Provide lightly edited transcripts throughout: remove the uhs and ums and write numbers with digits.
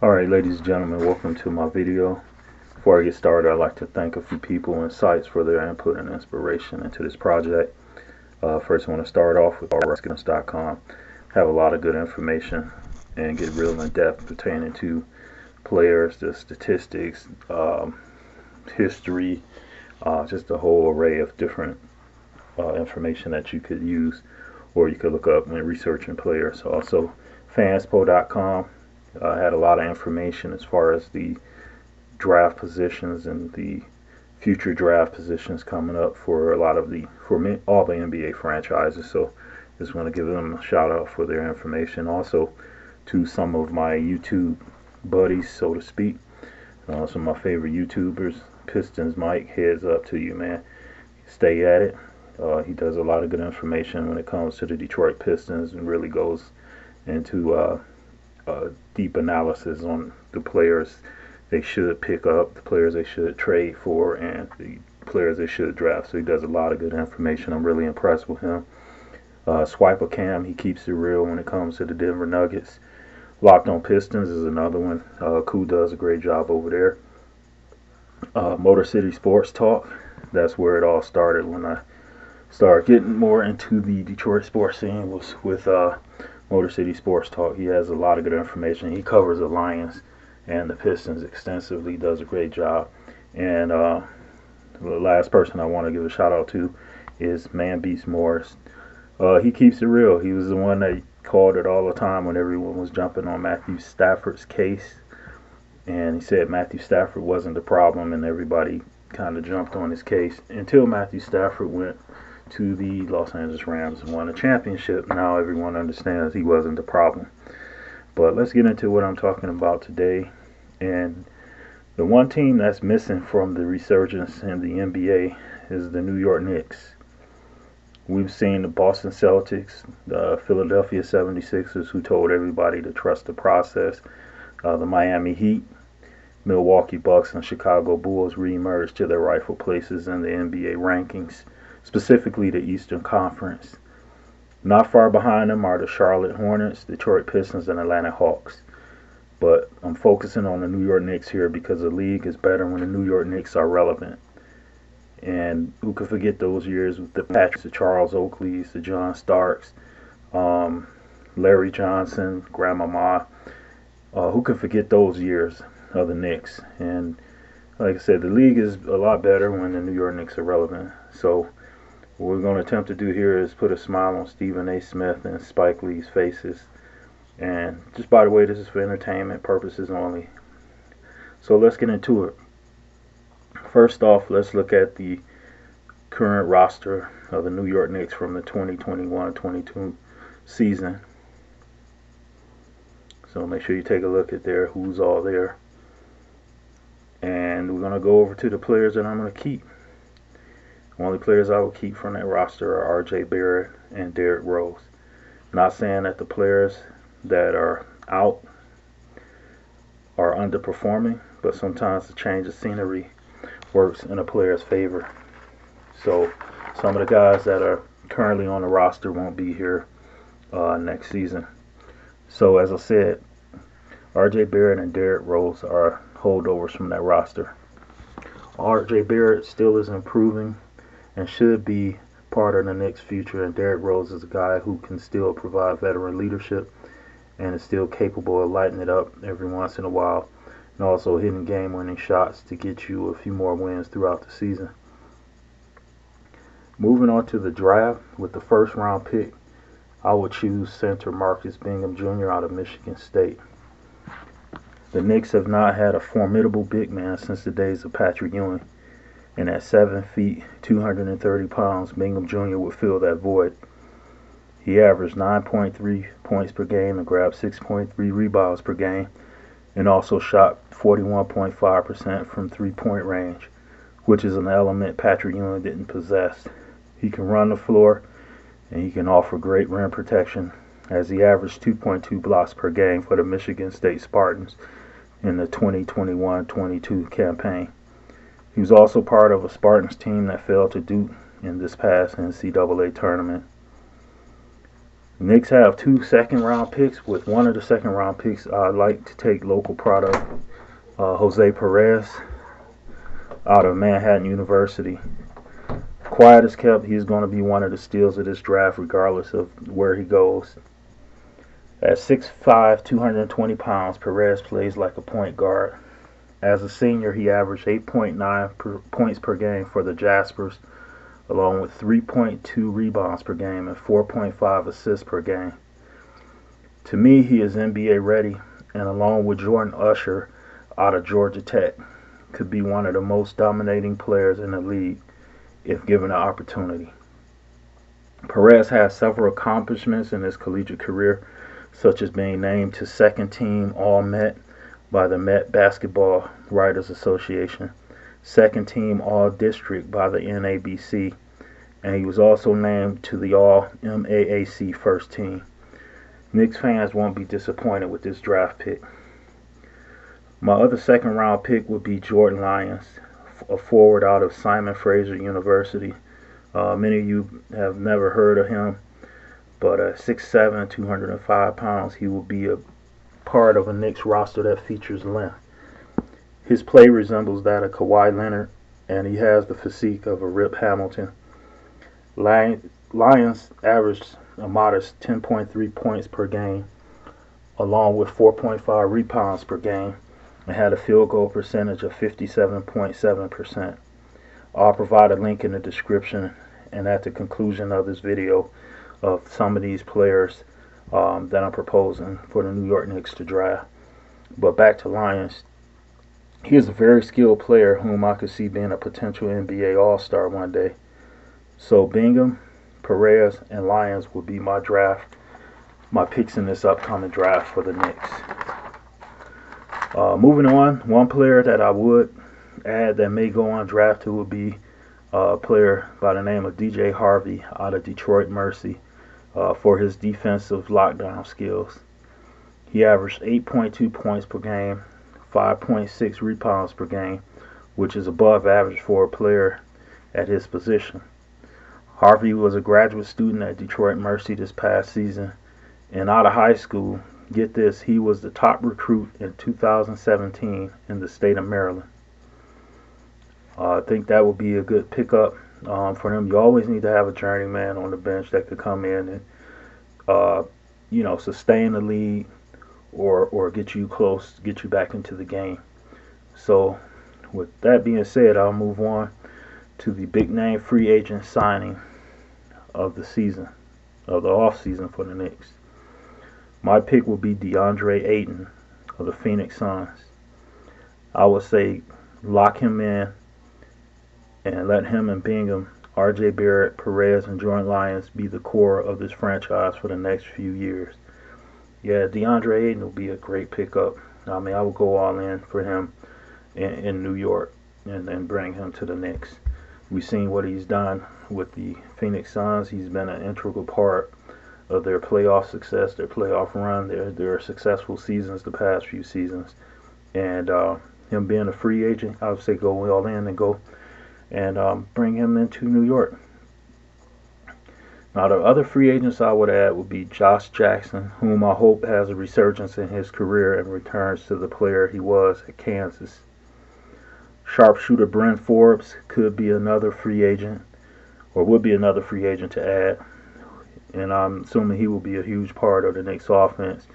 Alright, ladies and gentlemen, welcome to my video. Before I get started, I'd like to thank a few people and sites for their input and inspiration into this project. First, I want to start off with resurgence.com. Have a lot of good information and get real in depth pertaining to players, the statistics, history, just a whole array of different information that you could use or you could look up when researching players. Also, fanspo.com. Had a lot of information as far as the draft positions and the future draft positions coming up for all the NBA franchises. So just want to give them a shout out for their information. Also to some of my YouTube buddies, so to speak. Some of my favorite YouTubers. Pistons Mike, heads up to you, man. Stay at it. He does a lot of good information when it comes to the Detroit Pistons and really goes into deep analysis on the players they should pick up, the players they should trade for, and the players they should draft. So he does a lot of good information. I'm really impressed with him. Swiper Cam, he keeps it real when it comes to the Denver Nuggets. Locked on Pistons is another one. Koo does a great job over there. Motor City Sports Talk, that's where it all started when I started getting more into the Detroit sports scene, was with Motor City Sports Talk. He has a lot of good information. He covers the Lyons and the Pistons extensively, does a great job. And the last person I want to give a shout out to is Man Beats Morris. He keeps it real. He was the one that called it all the time when everyone was jumping on Matthew Stafford's case. And he said Matthew Stafford wasn't the problem, and everybody kind of jumped on his case until Matthew Stafford went to the Los Angeles Rams and won a championship. Now everyone understands he wasn't the problem. But let's get into what I'm talking about today. And the one team that's missing from the resurgence in the NBA is the New York Knicks. We've seen the Boston Celtics, the Philadelphia 76ers, who told everybody to trust the process, the Miami Heat, Milwaukee Bucks, and Chicago Bulls reemerged to their rightful places in the NBA rankings, specifically the Eastern Conference. Not far behind them are the Charlotte Hornets, Detroit Pistons, and Atlanta Hawks. But I'm focusing on the New York Knicks here because the league is better when the New York Knicks are relevant. And who could forget those years with the Patricks, the Charles Oakleys, the John Starks, Larry Johnson, Grandma Ma. Who could forget those years of the Knicks? And like I said, the league is a lot better when the New York Knicks are relevant. So what we're going to attempt to do here is put a smile on Stephen A. Smith and Spike Lee's faces. And just by the way, this is for entertainment purposes only. So let's get into it. First off, let's look at the current roster of the New York Knicks from the 2021-22 season. So make sure you take a look at there, who's all there. And we're going to go over to the players that I'm going to keep. The only players I will keep from that roster are R.J. Barrett and Derrick Rose. Not saying that the players that are out are underperforming, but sometimes the change of scenery works in a player's favor. So some of the guys that are currently on the roster won't be here next season. So as I said, R.J. Barrett and Derrick Rose are holdovers from that roster. R.J. Barrett still is improving and should be part of the Knicks' future, and Derrick Rose is a guy who can still provide veteran leadership and is still capable of lighting it up every once in a while, and also hitting game-winning shots to get you a few more wins throughout the season. Moving on to the draft, with the first-round pick, I would choose center Marcus Bingham Jr. out of Michigan State. The Knicks have not had a formidable big man since the days of Patrick Ewing, and at 7 feet, 230 pounds, Bingham Jr. would fill that void. He averaged 9.3 points per game and grabbed 6.3 rebounds per game, and also shot 41.5% from three-point range, which is an element Patrick Ewing didn't possess. He can run the floor, and he can offer great rim protection, as he averaged 2.2 blocks per game for the Michigan State Spartans in the 2021-22 campaign. He was also part of a Spartans team that fell to Duke in this past NCAA tournament. Knicks have 2 second-round picks. With one of the second-round picks, I'd like to take local product Jose Perez out of Manhattan University. Quiet as kept, he's going to be one of the steals of this draft regardless of where he goes. At 6'5", 220 pounds, Perez plays like a point guard. As a senior, he averaged 8.9 points per game for the Jaspers, along with 3.2 rebounds per game and 4.5 assists per game. To me, he is NBA ready, and along with Jordan Usher out of Georgia Tech, could be one of the most dominating players in the league if given the opportunity. Perez has several accomplishments in his collegiate career, such as being named to second team All-Met by the Met Basketball Writers Association, second team All-District by the NABC, and he was also named to the All-MAAC first team. Knicks fans won't be disappointed with this draft pick. My other second round pick would be Jordan Lyons, a forward out of Simon Fraser University. Many of you have never heard of him, but at 6'7", 205 pounds, he will be a part of a Knicks roster that features length. His play resembles that of Kawhi Leonard, and he has the physique of a Rip Hamilton. Lyons averaged a modest 10.3 points per game, along with 4.5 rebounds per game, and had a field goal percentage of 57.7%. I'll provide a link in the description and at the conclusion of this video of some of these players that I'm proposing for the New York Knicks to draft. But back to Lyons. He is a very skilled player whom I could see being a potential NBA All-Star one day. So Bingham, Perez, and Lyons will be my picks in this upcoming draft for the Knicks. Moving on, one player that I would add that may go undrafted would be a player by the name of DJ Harvey out of Detroit Mercy for his defensive lockdown skills. He averaged 8.2 points per game, 5.6 rebounds per game, which is above average for a player at his position. Harvey was a graduate student at Detroit Mercy this past season, and out of high school, get this, he was the top recruit in 2017 in the state of Maryland. I think that would be a good pickup for him. You always need to have a journeyman on the bench that could come in and sustain the lead or get you close, get you back into the game. So with that being said, I'll move on to the big name free agent signing of the season, of the off season for the Knicks. My pick will be Deandre Ayton of the Phoenix Suns. I would say lock him in and let him and Bingham, R.J. Barrett, Perez, and Jordan Lyons be the core of this franchise for the next few years. Yeah, Deandre Ayton will be a great pickup. I mean, I would go all in for him in New York and bring him to the Knicks. We've seen what he's done with the Phoenix Suns. He's been an integral part of their playoff success, their playoff run, their successful seasons, the past few seasons. And him being a free agent, I would say go all in and go and bring him into New York. Now, the other free agents I would add would be Josh Jackson, whom I hope has a resurgence in his career and returns to the player he was at Kansas. Sharpshooter Bryn Forbes could be another free agent, or would be another free agent to add. And I'm assuming he will be a huge part of the Knicks offense.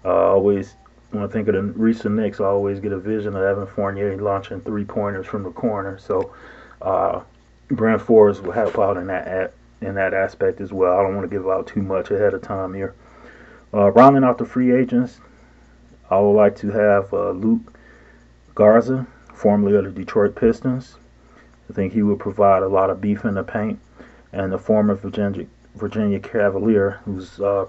Always, when I think of the recent Knicks, I always get a vision of Evan Fournier launching three-pointers from the corner. So Bryn Forbes will help out in that aspect as well. I don't want to give out too much ahead of time here. Rounding out the free agents, I would like to have Luke Garza, formerly of the Detroit Pistons. I think he would provide a lot of beef in the paint. And the former Virginia Cavalier, who's I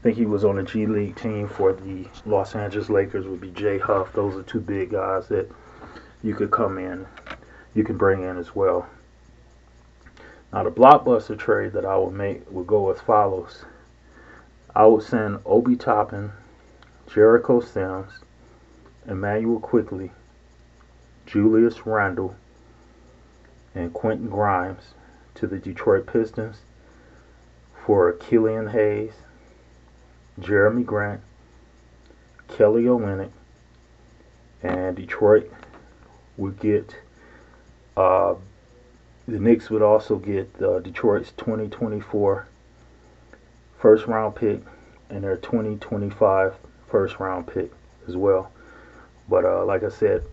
think he was on the G League team for the Los Angeles Lakers, would be Jay Huff. Those are two big guys that you could you can bring in as well. Now, the blockbuster trade that I would make would go as follows. I would send Obi Toppin, Jericho Sims, Emmanuel Quickley, Julius Randle, and Quentin Grimes to the Detroit Pistons for Killian Hayes, Jeremy Grant, Kelly Olynyk, and Detroit would get the Knicks would also get Detroit's 2024 first round pick and their 2025 first round pick as well. But like I said,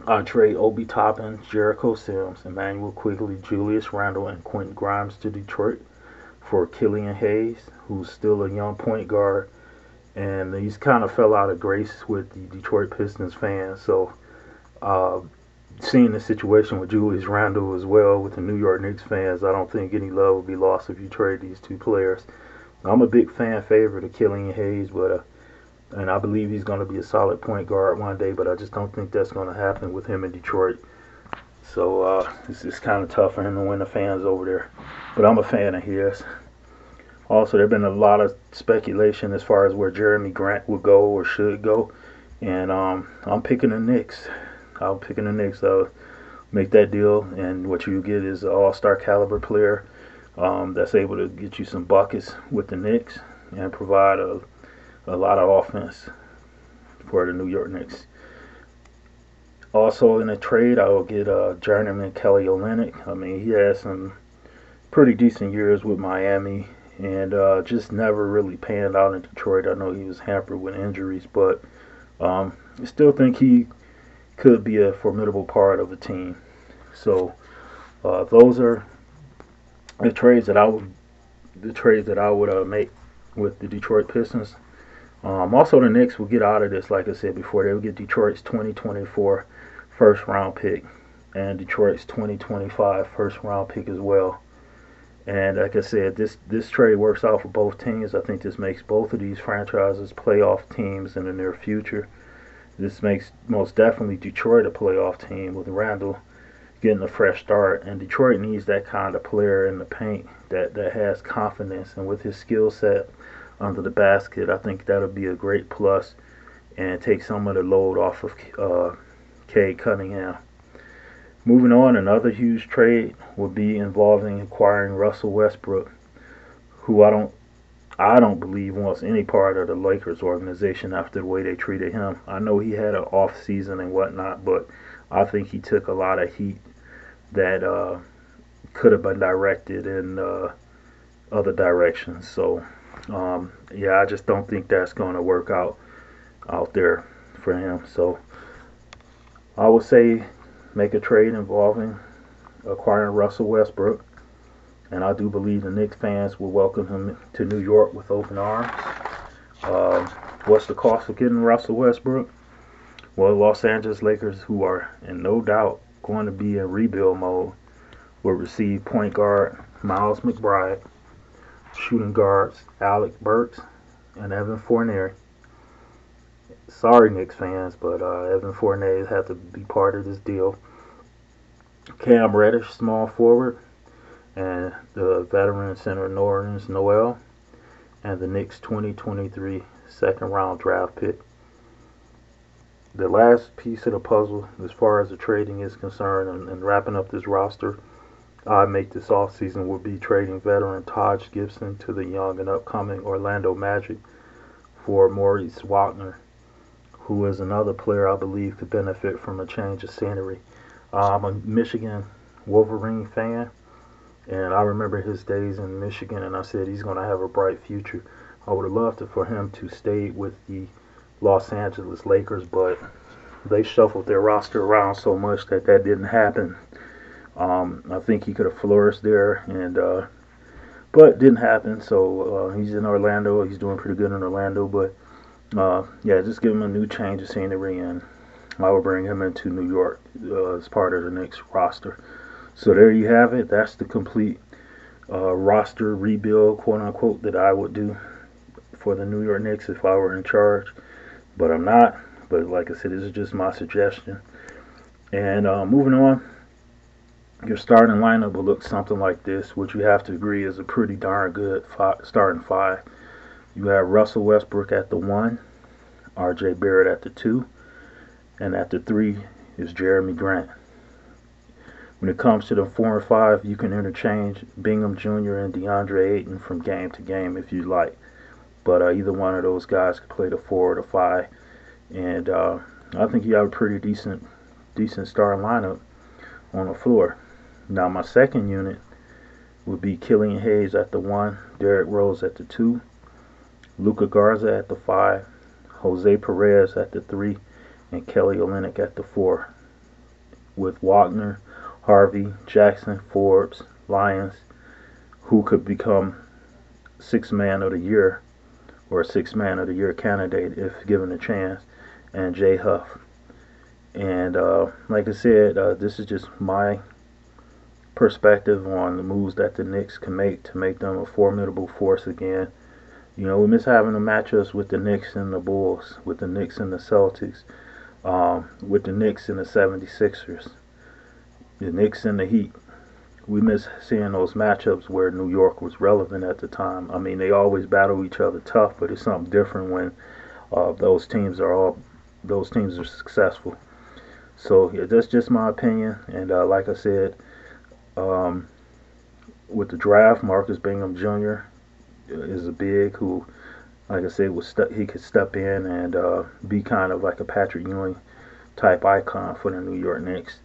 I trade Obi Toppin, Jericho Sims, Emmanuel Quigley, Julius Randle, and Quentin Grimes to Detroit for Killian Hayes, who's still a young point guard, and he's kind of fell out of grace with the Detroit Pistons fans. So seeing the situation with Julius Randle as well with the New York Knicks fans, I don't think any love will be lost if you trade these two players. I'm a big fan favorite of Killian Hayes, but and I believe he's going to be a solid point guard one day, but I just don't think that's going to happen with him in Detroit. So it's kind of tough for him to win the fans over there. But I'm a fan of his. Also, there's been a lot of speculation as far as where Jeremy Grant would go or should go, and I'm picking the Knicks. I'm picking the Knicks. Make that deal, and what you get is an all-star caliber player that's able to get you some buckets with the Knicks and provide a lot of offense for the New York Knicks. Also in a trade, I will get journeyman Kelly Olynyk. I mean, he had some pretty decent years with Miami and just never really panned out in Detroit. I know he was hampered with injuries, but I still think he could be a formidable part of the team. So those are the trades that I would make with the Detroit Pistons. Also, the Knicks will get out of this, like I said before. They will get Detroit's 2024 first round pick and Detroit's 2025 first round pick as well. And like I said, this trade works out for both teams. I think this makes both of these franchises playoff teams in the near future. This makes most definitely Detroit a playoff team with Randle getting a fresh start. And Detroit needs that kind of player in the paint that has confidence. And with his skill set under the basket, I think that'll be a great plus and take some of the load off of Cade Cunningham. Moving on, another huge trade will be involving acquiring Russell Westbrook, who I don't believe wants any part of the Lakers organization after the way they treated him. I know he had an off season and whatnot, but I think he took a lot of heat that could have been directed in other directions. So I just don't think that's going to work out there for him. So I would say make a trade involving acquiring Russell Westbrook, and I do believe the Knicks fans will welcome him to New York with open arms. What's the cost of getting Russell Westbrook? Well, Los Angeles Lakers, who are in no doubt going to be in rebuild mode, will receive point guard Miles McBride, shooting guards Alec Burks and Evan Fournier. Sorry, Knicks fans, but Evan Fournier had to be part of this deal. Cam Reddish, small forward, and the veteran center Nerlens Noel, and the Knicks 2023 second round draft pick. The last piece of the puzzle as far as the trading is concerned and wrapping up this roster I make this offseason will be trading veteran Taj Gibson to the young and upcoming Orlando Magic for Maurice Watner, who is another player I believe could benefit from a change of scenery. I'm a Michigan Wolverine fan, and I remember his days in Michigan, and I said he's going to have a bright future. I would have loved for him to stay with the Los Angeles Lakers, but they shuffled their roster around so much that didn't happen. I think he could have flourished there, but it didn't happen. So he's in Orlando. He's doing pretty good in Orlando, but just give him a new change of scenery, and I will bring him into New York as part of the Knicks roster. So there you have it. That's the complete roster rebuild, quote unquote, that I would do for the New York Knicks if I were in charge. But I'm not. But like I said, this is just my suggestion. And moving on, your starting lineup will look something like this, which you have to agree is a pretty darn good starting five. You have Russell Westbrook at the 1, R.J. Barrett at the 2, and at the 3 is Jeremy Grant. When it comes to the 4 and 5, you can interchange Bingham Jr. and Deandre Ayton from game to game if you like. But either one of those guys could play the 4 or the 5, and I think you have a pretty decent starting lineup on the floor. Now my second unit would be Killian Hayes at the 1, Derrick Rose at the 2, Luka Garza at the 5, Jose Perez at the 3, and Kelly Olynyk at the 4, with Watner, Harvey, Jackson, Forbes, Lyons, who could become Sixth Man of the Year or a Sixth Man of the Year candidate if given a chance, and Jay Huff. And like I said, this is just my perspective on the moves that the Knicks can make to make them a formidable force again. You know, we miss having the matchups with the Knicks and the Bulls, with the Knicks and the Celtics, with the Knicks and the 76ers, the Knicks and the Heat. We miss seeing those matchups where New York was relevant at the time. I mean, they always battle each other tough, but it's something different when those teams are successful. So yeah, that's just my opinion. And like I said, with the draft, Marcus Bingham Jr. is a big who, like I said, he could step in and be kind of like a Patrick Ewing type icon for the New York Knicks.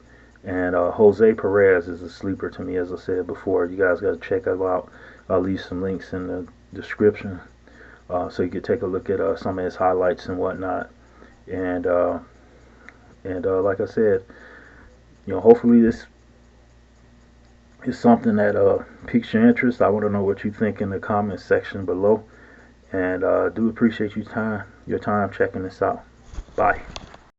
And Jose Perez is a sleeper to me, as I said before. You guys got to check him out. I'll leave some links in the description so you can take a look at some of his highlights and whatnot. And like I said, you know, hopefully this is something that piques your interest. I want to know what you think in the comments section below. And do appreciate your time checking this out. Bye.